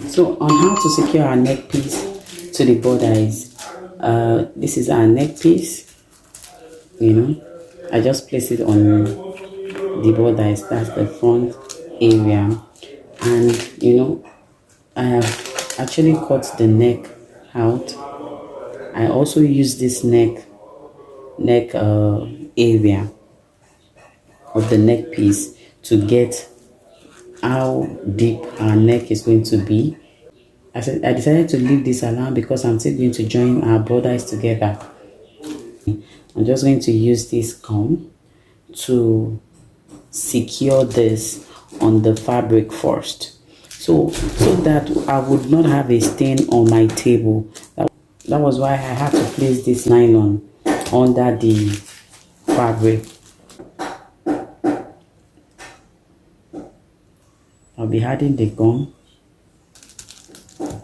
So on how to secure our neck piece to the bodice, this is our neck piece. I just place it on the bodice, that's the front area, and I have actually cut the neck out. I also use this neck area of the neck piece to get how deep our neck is going to be. I decided to leave this alone because I'm still going to join our bodice together. I'm just going to use this comb to secure this on the fabric first, so that I would not have a stain on my table. That was why I had to place this nylon under the fabric. I'll be adding the gum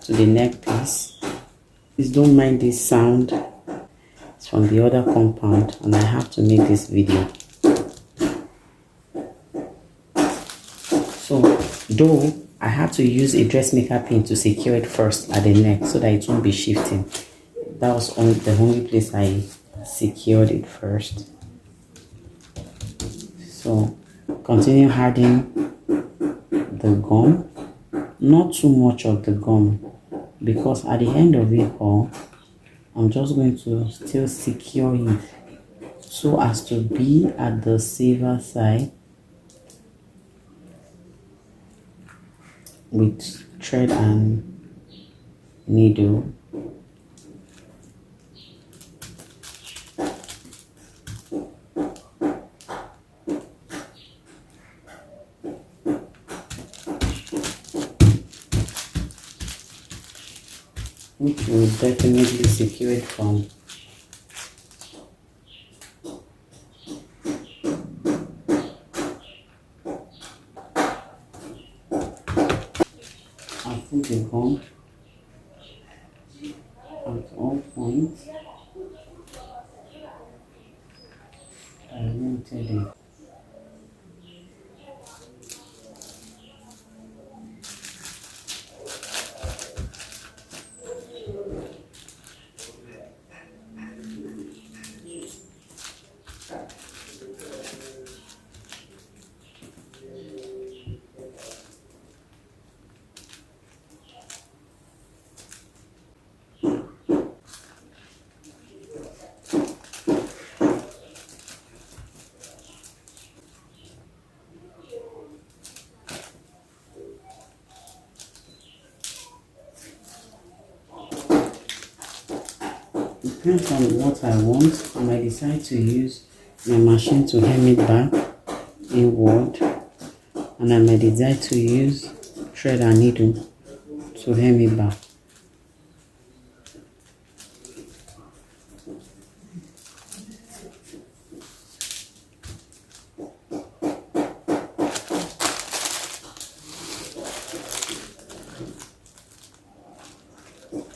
to the neck piece. Please don't mind this sound. It's from the other compound and I have to make this video. So though I have to use a dressmaker pin to secure it first at the neck so that it won't be shifting. That was the only place I secured it first. So continue adding the gum, not too much of the gum, because at the end of it all I'm just going to still secure it so as to be at the safer side with thread and needle. Which will definitely secure it from I put the gum at all points. I limited it. Depends on what I want. I might decide to use my machine to hem it back inward, and I might decide to use thread and needle to hem it back.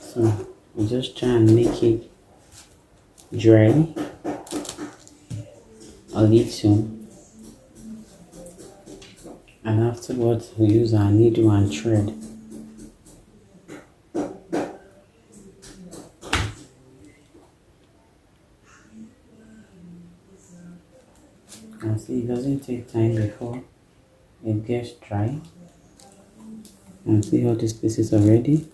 So I just try and make it dry a little, and afterwards we use our needle and thread. And see, it doesn't take time before it gets dry. And see all these pieces already,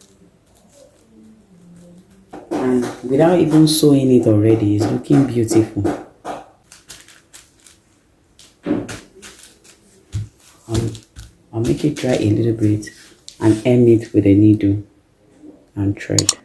and without even sewing it already, it's looking beautiful. I'll make it dry a little bit and hem it with a needle and thread.